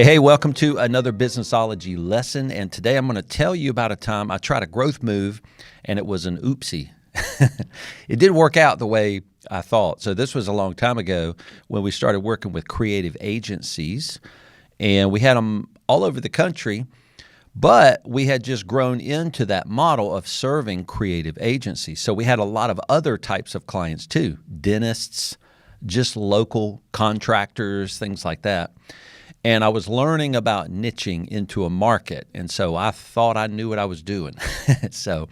Hey, welcome to another Businessology lesson. And today I'm going to tell you about a time I tried a growth move and it was an oopsie. It didn't work out the way I thought. So this was a long time ago when we started working with creative agencies, and we had them all over the country, but we had just grown into that model of serving creative agencies. So we had a lot of other types of clients too, dentists, just local contractors, things like that. And I was learning about niching into a market. And so I thought I knew what I was doing. So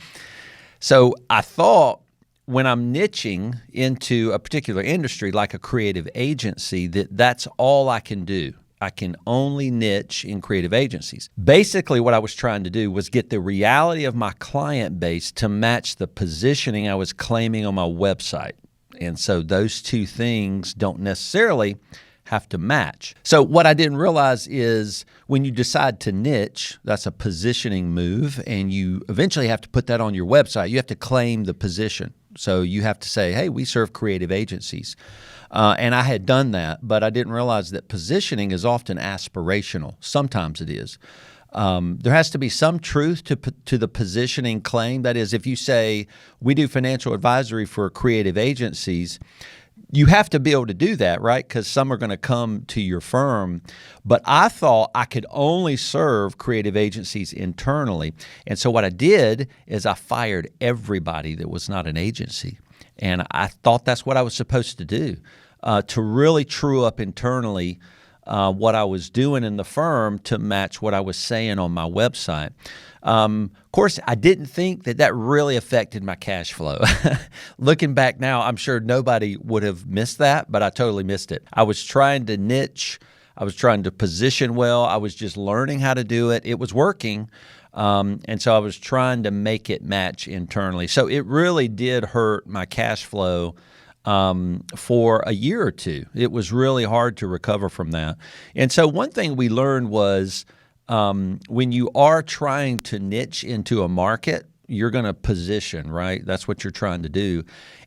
I thought when I'm niching into a particular industry, like a creative agency, that's all I can do. I can only niche in creative agencies. Basically, what I was trying to do was get the reality of my client base to match the positioning I was claiming on my website. And so those two things don't necessarily have to match. So what I didn't realize is when you decide to niche, that's a positioning move, and you eventually have to put that on your website. You have to claim the position. So you have to say, hey, we serve creative agencies. And I had done that, but I didn't realize that positioning is often aspirational. Sometimes it is. There has to be some truth to the positioning claim. That is, if you say, we do financial advisory for creative agencies, you have to be able to do that, right? Because some are going to come to your firm. But I thought I could only serve creative agencies internally. And so what I did is I fired everybody that was not an agency. And I thought that's what I was supposed to do, to really true up internally what I was doing in the firm to match what I was saying on my website. Of course, I didn't think that really affected my cash flow. Looking back now, I'm sure nobody would have missed that, but I totally missed it. I was trying to niche. I was trying to position well. I was just learning how to do it. It was working. And so I was trying to make it match internally. So it really did hurt my cash flow for a year or two. It was really hard to recover from that. And so one thing we learned was when you are trying to niche into a market, you're going to position, right? That's what you're trying to do.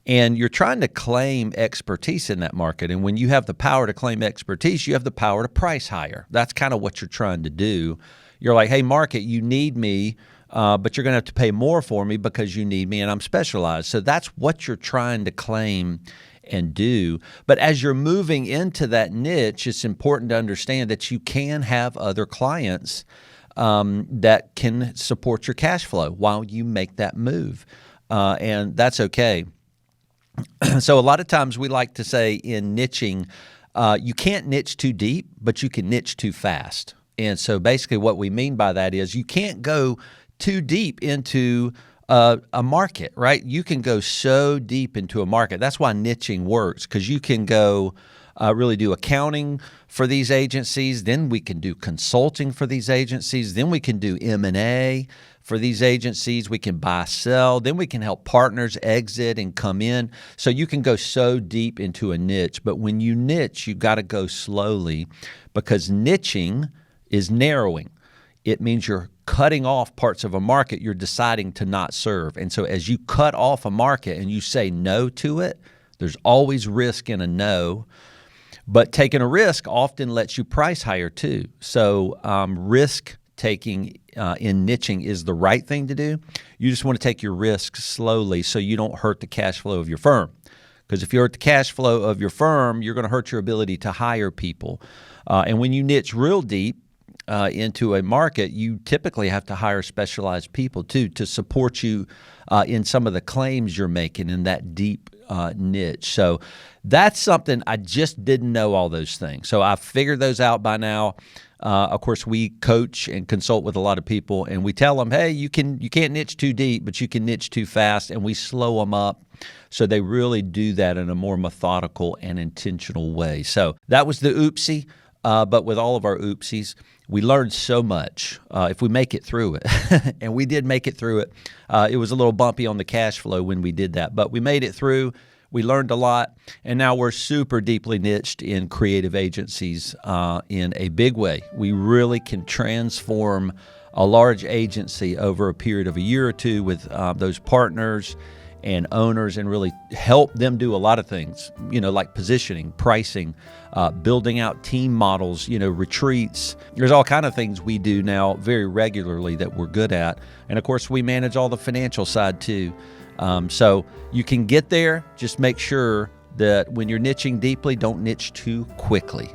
And you're trying to claim expertise in that market. And when you have the power to claim expertise, you have the power to price higher. That's kind of what you're trying to do. You're like, hey, market, you need me, but you're going to have to pay more for me because you need me and I'm specialized. So that's what you're trying to claim and do. But as you're moving into that niche, it's important to understand that you can have other clients that can support your cash flow while you make that move. And that's okay. So a lot of times we like to say in niching, you can't niche too deep, but you can niche too fast. And so basically what we mean by that is you can't go too deep into a market, right? You can go so deep into a market. That's why niching works, because you can go really do accounting for these agencies. Then we can do consulting for these agencies. Then we can do M&A for these agencies. We can buy, sell. Then we can help partners exit and come in. So you can go so deep into a niche. But when you niche, you've got to go slowly, because niching is narrowing. It means you're cutting off parts of a market you're deciding to not serve. And so as you cut off a market and you say no to it, there's always risk in a no. But taking a risk often lets you price higher too. So risk taking in niching is the right thing to do. You just want to take your risks slowly so you don't hurt the cash flow of your firm. Because if you hurt the cash flow of your firm, you're going to hurt your ability to hire people. And when you niche real deep, into a market, you typically have to hire specialized people too to support you in some of the claims you're making in that deep niche. So that's something I just didn't know, all those things. So I've figured those out by now. Of course, we coach and consult with a lot of people, and we tell them, hey, you can't niche too deep, but you can niche too fast, and we slow them up so they really do that in a more methodical and intentional way. So that was the oopsie. But with all of our oopsies, we learned so much if we make it through it. And we did make it through it. It was a little bumpy on the cash flow when we did that, but we made it through. We learned a lot, and now we're super deeply niched in creative agencies in a big way. We really can transform a large agency over a period of a year or two with those partners and owners and really help them do a lot of things, like positioning, pricing, building out team models, retreats. There's all kind of things we do now very regularly that we're good at. And of course, we manage all the financial side too. So you can get there. Just make sure that when you're niching deeply, don't niche too quickly.